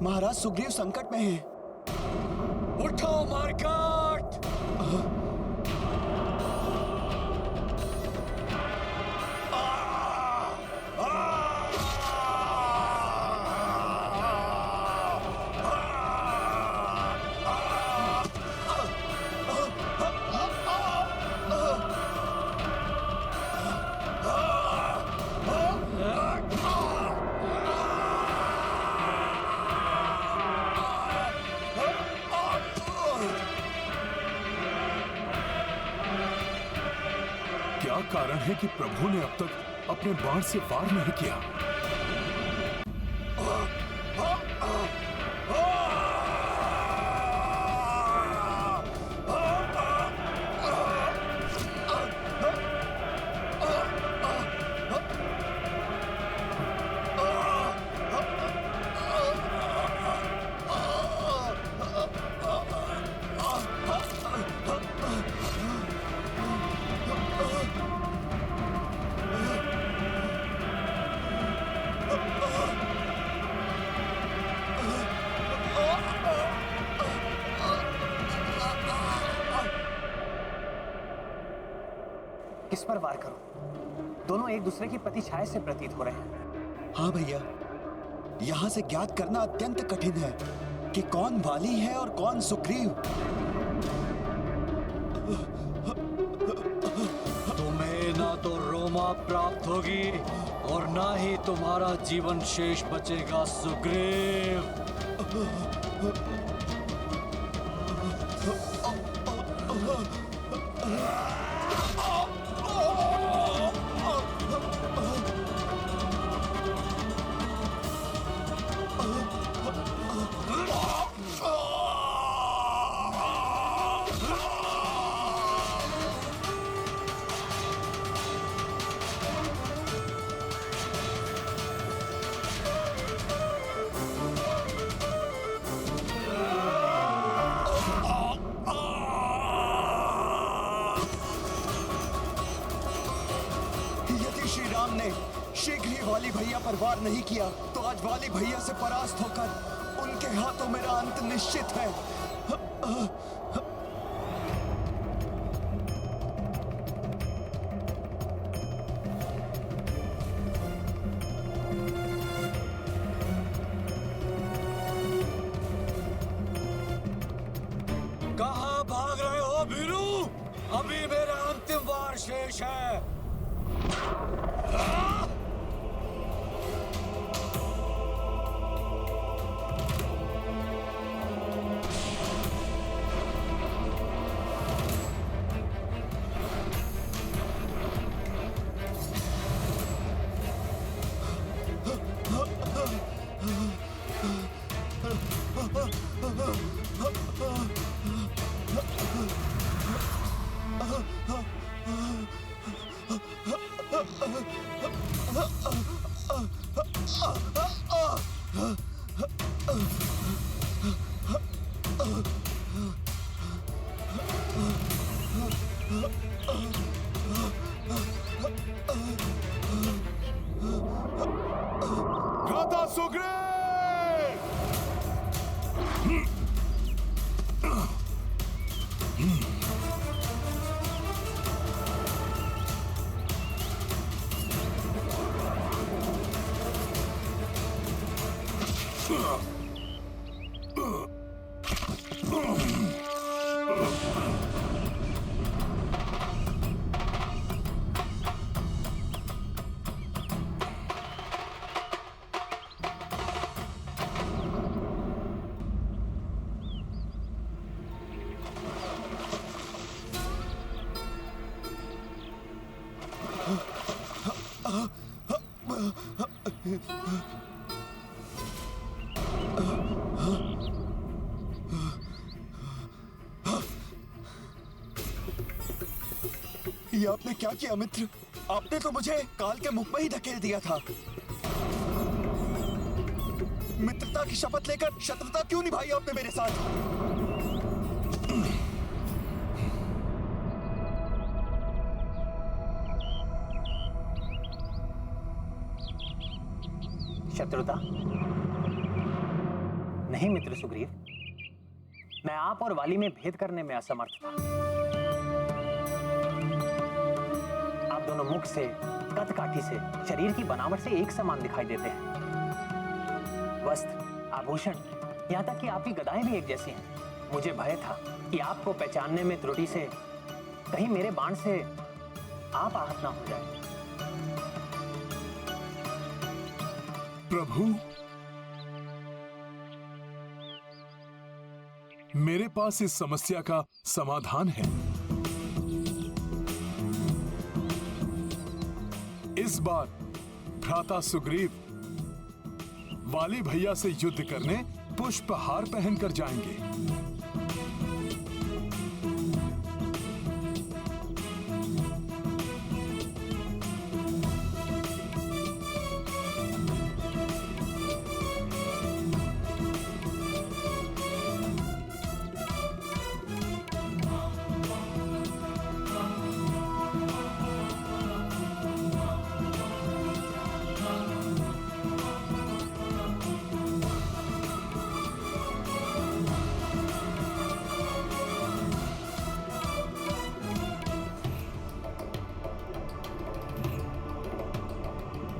महाराज सुग्रीव संकट में हैं। उठो मार्कट! क्या कारण है कि प्रभु ने अब तक अपने बाण से वार नहीं किया? किस पर वार करूं? दोनों एक दूसरे की प्रतिछाया से प्रतीत हो रहे हैं। हाँ भैया, यहाँ से ज्ञात करना अत्यंत कठिन है कि कौन वाली है और कौन सुग्रीव। तुम्हें ना तो रोमा प्राप्त होगी और ना ही तुम्हारा जीवन शेष बचेगा सुग्रीव। शीघ्र ही वाली भैया पर वार नहीं किया तो आज वाली भैया से परास्त होकर उनके हाथों मेरा अंत निश्चित है। कहाँ भाग रहे हो भीरू? अभी मेरा अंतिम वार शेष है। भ्राता सुग्रीव! ये आपने क्या किया मित्र? आपने तो मुझे काल के मुख में ही धकेल दिया था। मित्रता की शपथ लेकर शत्रुता क्यों निभाई आपने मेरे साथ? शत्रुता? नहीं मित्र सुग्रीव, मैं आप और वाली में भेद करने में असमर्थ था। आप दोनों मुख से, कद काठी से, शरीर की बनावट से एक समान दिखाई देते हैं। वस्त्र, आभूषण, यहाँ तक कि आपकी गदाएं भी एक जैसी हैं। मुझे भय था कि आपको पहचानने में त्रुटि से कहीं मेरे बाण से आप आहत ना हो जाए। प्रभु, मेरे पास इस समस्या का समाधान है। इस बार भ्राता सुग्रीव वाली भैया से युद्ध करने पुष्पहार पहनकर जाएंगे।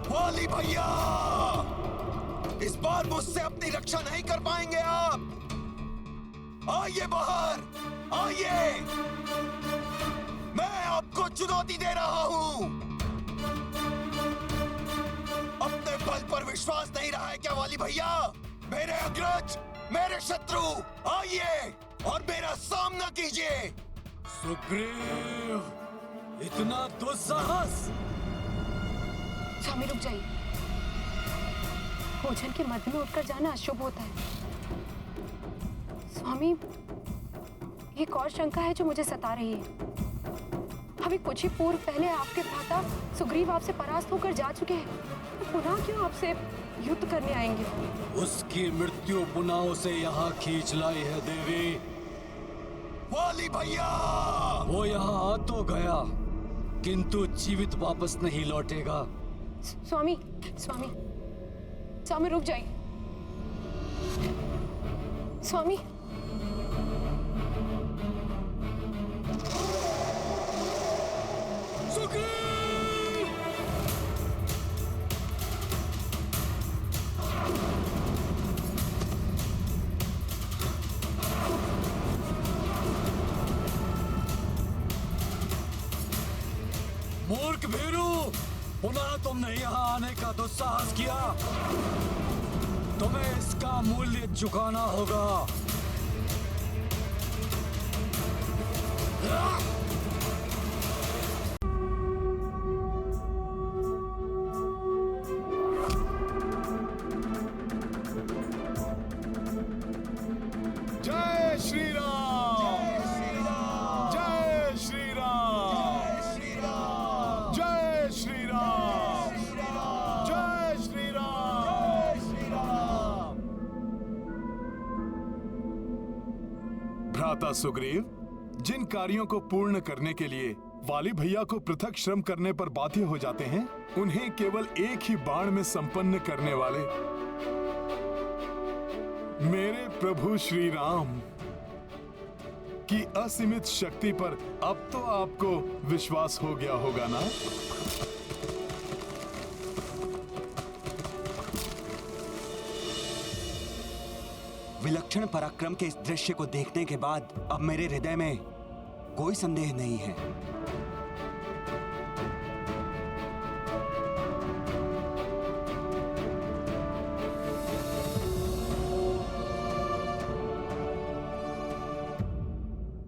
वाली भैया, इस बार मुझसे अपनी रक्षा नहीं कर पाएंगे आप। आइए बाहर, आइए, मैं आपको चुनौती दे रहा हूं। अपने बल पर विश्वास नहीं रहा है क्या वाली भैया? मेरे अग्रज, मेरे शत्रु, आइए और मेरा सामना कीजिए। सुग्रीव, इतना दुस्साहस! स्वामी रुक जाइए। भोजन के मध्य में उठकर जाना अशुभ होता है। स्वामी, एक और शंका है जो मुझे सता रही है। अभी कुछ ही पूर्व पहले आपके भ्राता सुग्रीव आपसे परास्त होकर जा चुके हैं, तो पुनः क्यों आपसे युद्ध करने आएंगे? उसकी मृत्यु पुनः उसे यहाँ खींच लाई है देवी। वाली भैया, वो यहाँ आ तो गया, किंतु जीवित वापस नहीं लौटेगा। स्वामी, स्वामी, स्वामी रुक जाइए। स्वामी, सुग्रीव! मूर्ख भीरू, पुनः तुमने यहाँ आने का दुस्साहस किया। तुम्हें इसका मूल्य चुकाना होगा। जय श्री राम! जय श्री राम! जय श्री राम! जय श्री राम! भ्राता सुग्रीव, जिन कार्यों को पूर्ण करने के लिए वाली भैया को पृथक श्रम करने पर बाध्य हो जाते हैं, उन्हें केवल एक ही बाण में संपन्न करने वाले मेरे प्रभु श्री राम की असीमित शक्ति पर अब तो आपको विश्वास हो गया होगा ना? विलक्षण पराक्रम के इस दृश्य को देखने के बाद अब मेरे हृदय में कोई संदेह नहीं है।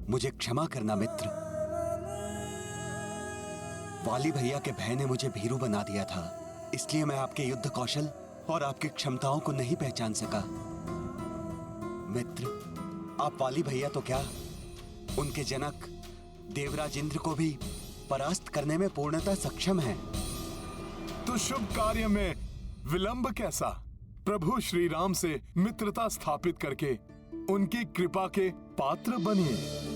मुझे क्षमा करना मित्र। वाली भैया के भय ने मुझे भीरू बना दिया था, इसलिए मैं आपके युद्ध कौशल और आपकी क्षमताओं को नहीं पहचान सका। मित्र, आप वाली भैया तो क्या, उनके जनक देवराज इंद्र को भी परास्त करने में पूर्णतः सक्षम हैं। तो शुभ कार्य में विलंब कैसा? प्रभु श्री राम से मित्रता स्थापित करके उनकी कृपा के पात्र बनिए।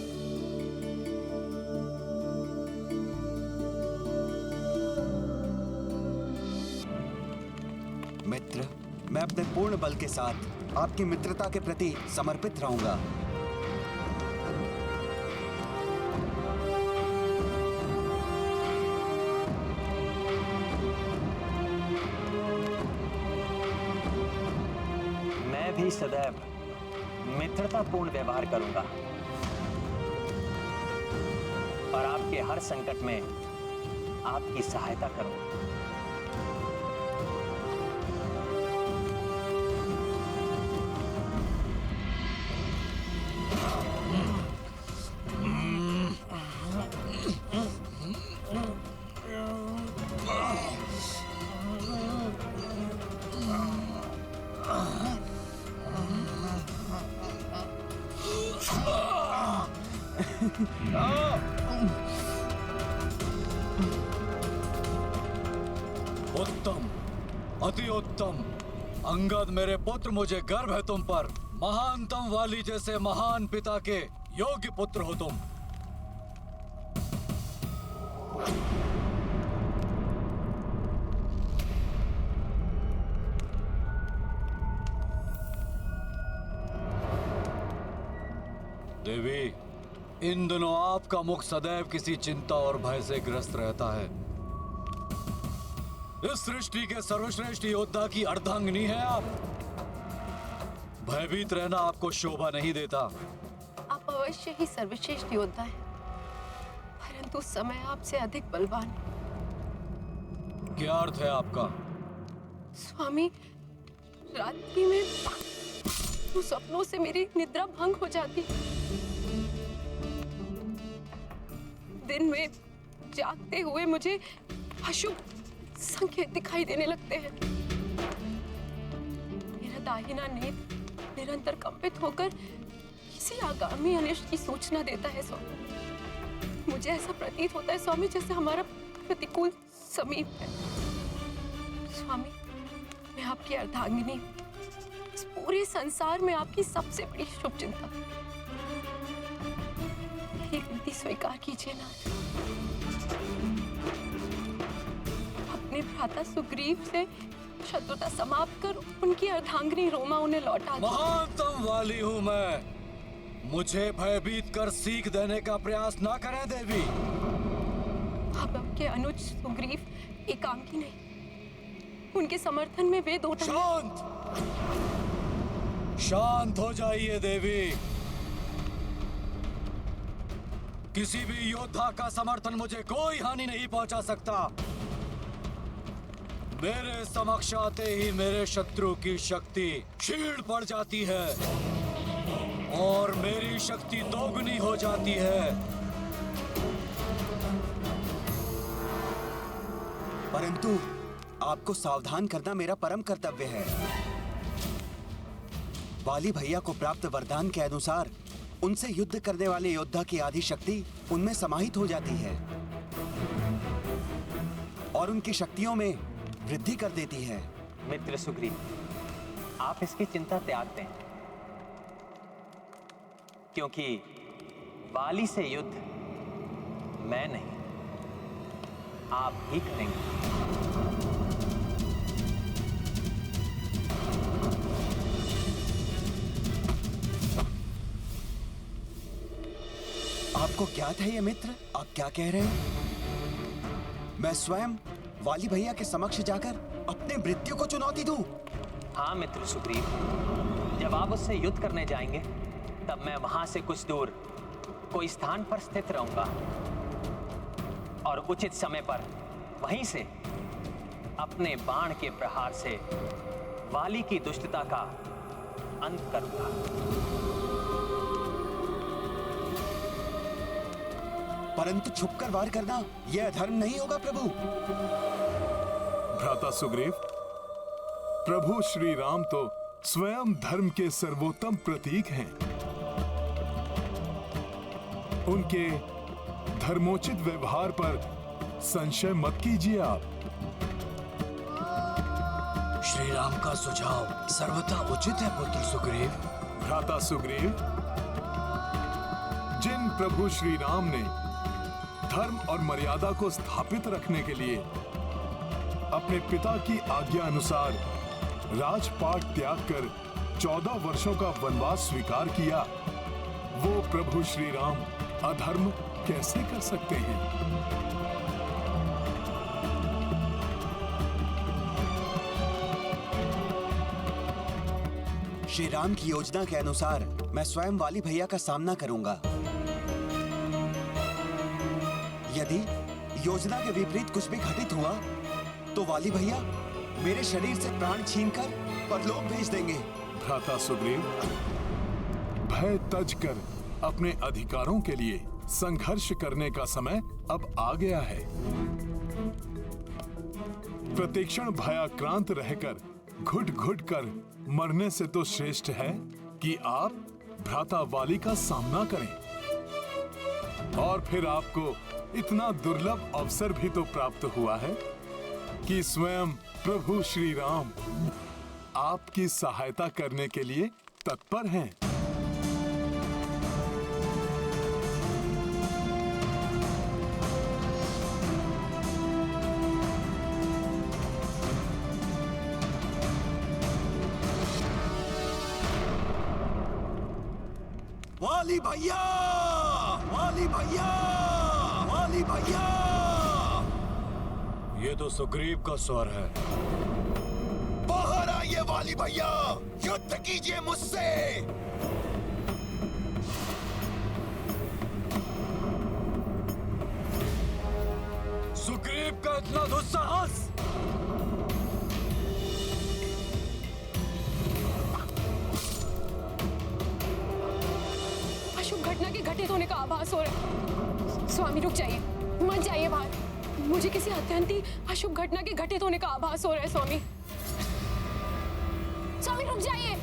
मैं अपने पूर्ण बल के साथ आपकी मित्रता के प्रति समर्पित रहूंगा। मैं भी सदैव मित्रतापूर्ण व्यवहार करूंगा और आपके हर संकट में आपकी सहायता करूंगा। उत्तम, अति उत्तम। अंगद मेरे पुत्र, मुझे गर्व है तुम पर। महानतम वाली जैसे महान पिता के योग्य पुत्र हो तुम। देवी, इन दिनों आपका मुख सदैव किसी चिंता और भय से ग्रस्त रहता है। इस सृष्टि के सर्वश्रेष्ठ योद्धा की अर्धांगिनी है आप। भयभीत रहना आपको शोभा नहीं देता। आप अवश्य ही सर्वश्रेष्ठ योद्धा हैं, परंतु समय आपसे अधिक बलवान। क्या अर्थ है आपका? स्वामी, रात्रि में सपनों से मेरी निद्रा भंग हो जाती। दिन में जागते हुए मुझे अशुभ संकेत दिखाई देने लगते हैं। मेरा दाहिना नेत्र निरंतर कंपित होकर किसी आगामी अनिष्ट की सूचना देता है स्वामी। मुझे ऐसा प्रतीत होता है स्वामी जैसे हमारा प्रतिकूल समीप है। स्वामी, मैं आपकी अर्धांगिनी, इस पूरे संसार में आपकी सबसे बड़ी शुभचिंता। मेरी विनती स्वीकार कीजिए ना। अपने भ्राता सुग्रीव से शत्रुता समाप्त कर उनकी अर्धांगिनी रोमा उन्हें लौटा दो। महानतम वाली हूं मैं। मुझे भयभीत कर सीख देने का प्रयास ना करें देवी। अब आपके अनुज सुग्रीव एकांकी नहीं, उनके समर्थन में वे दो शांत, शांत हो जाइए देवी। किसी भी योद्धा का समर्थन मुझे कोई हानि नहीं पहुंचा सकता। मेरे समक्ष आते ही मेरे शत्रु की शक्ति क्षीण पड़ जाती है और मेरी शक्ति दोगुनी हो जाती है। परंतु आपको सावधान करना मेरा परम कर्तव्य है। वाली भैया को प्राप्त वरदान के अनुसार उनसे युद्ध करने वाले योद्धा की आधी शक्ति उनमें समाहित हो जाती है और उनकी शक्तियों में वृद्धि कर देती है। मित्र सुग्रीव, आप इसकी चिंता त्याग दें, क्योंकि वाली से युद्ध मैं नहीं, आप ही करेंगे। आपको ज्ञात है ये मित्र, आप क्या कह रहे हैं? मैं स्वयं वाली भैया के समक्ष जाकर अपने मृत्यु को चुनौती दूं? हाँ मित्र सुग्रीव, जब आप उससे युद्ध करने जाएंगे तब मैं वहां से कुछ दूर कोई स्थान पर स्थित रहूंगा और उचित समय पर वहीं से अपने बाण के प्रहार से वाली की दुष्टता का अंत करूंगा। परंतु छुपकर वार करना यह अधर्म नहीं होगा प्रभु। भ्राता सुग्रीव, प्रभु श्री राम तो स्वयं धर्म के सर्वोत्तम प्रतीक हैं। उनके धर्मोचित व्यवहार पर संशय मत कीजिए आप। श्री राम का सुझाव सर्वथा उचित है पुत्र सुग्रीव। भ्राता सुग्रीव, जिन प्रभु श्री राम ने धर्म और मर्यादा को स्थापित रखने के लिए अपने पिता की आज्ञा अनुसार राजपाट त्याग कर 14 वर्षों का वनवास स्वीकार किया, वो प्रभु श्री राम अधर्म कैसे कर सकते हैं? श्री राम की योजना के अनुसार मैं स्वयं वाली भैया का सामना करूंगा। यदि योजना के विपरीत कुछ भी घटित हुआ तो वाली भैया मेरे शरीर से प्राण छीनकर परलोक भेज देंगे। भ्राता सुग्रीव, भय तज कर अपने अधिकारों के लिए संघर्ष करने का समय अब आ गया है। प्रतिक्षण भयाक्रांत रहकर घुट घुट कर मरने से तो श्रेष्ठ है कि आप भ्राता वाली का सामना करें। और फिर आपको इतना दुर्लभ अवसर भी तो प्राप्त हुआ है कि स्वयं प्रभु श्री राम आपकी सहायता करने के लिए तत्पर हैं। वाली भैया, वाली भैया, वाली भैया। ये तो सुग्रीव का स्वर है। बाहर आइए वाली भैया, युद्ध कीजिए मुझसे। सुग्रीव का इतना दुस्साहस! अशुभ घटना के घटित होने का आभास हो रहा है। स्वामी रुक जाइए, मत जाइए बाहर। मुझे किसी अत्यंत ही अशुभ घटना के घटित होने का आभास हो रहा है। स्वामी, स्वामी रुक जाइए।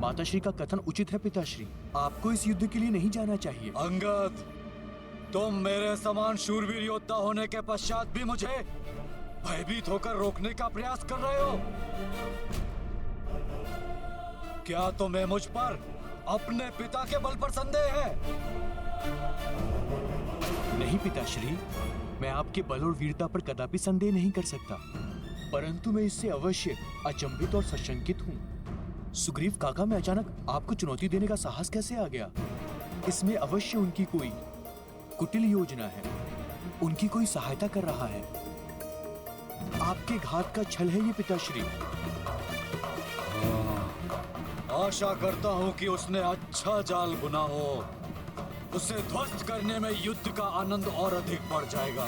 माताश्री का कथन उचित है पिताश्री, आपको इस युद्ध के लिए नहीं जाना चाहिए। अंगद, तुम मेरे समान शूरवीर योद्धा होने के पश्चात भी मुझे भयभीत होकर रोकने का प्रयास कर रहे हो। क्या तुम्हें मुझ पर अपने पिता के बल पर संदेह है? नहीं पिताश्री, मैं आपके बल और वीरता पर कदापि संदेह नहीं कर सकता, परंतु मैं इससे अवश्य अचंभित और सशंकित हूँ। सुग्रीव काका में अचानक आपको चुनौती देने का साहस कैसे आ गया? इसमें अवश्य उनकी कोई कुटिल योजना है, उनकी कोई सहायता कर रहा है। आपके घात का छल है ये पिताश्री। आशा करता हूँ कि उसने अच्छा जाल बुना हो। उसे ध्वस्त करने में युद्ध का आनंद और अधिक बढ़ जाएगा।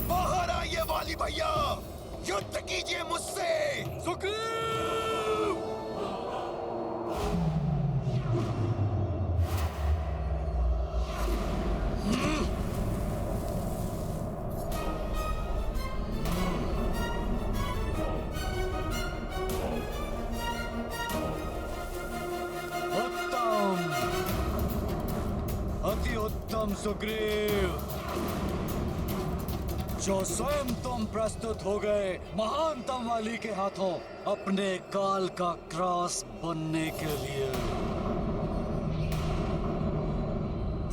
बाहर आइए वाली भैया, युद्ध कीजिए मुझसे। सुग्रीव! अति उत्तम सुग्रीव, जो स्वयं तुम प्रस्तुत हो गए महानतम वाली के हाथों अपने काल का क्रॉस बनने के लिए।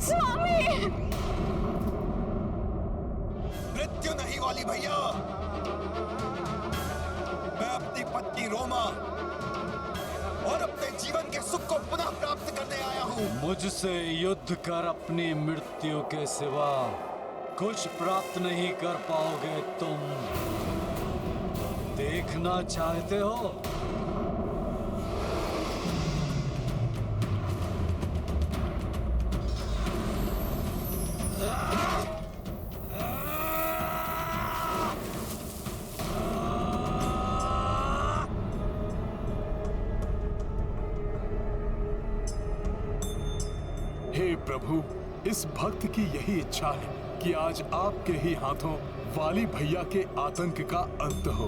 स्वामी! मृत्यु नहीं वाली भैया, मैं अपनी पत्नी रोमा और अपने जीवन के सुख को पुनः प्राप्त करने आया हूँ। मुझसे युद्ध कर अपनी मृत्यु के सिवा कुछ प्राप्त नहीं कर पाओगे तुम। देखना चाहते हो? हे प्रभु, इस भक्त की यही इच्छा है कि आज आपके ही हाथों वाली भैया के आतंक का अंत हो।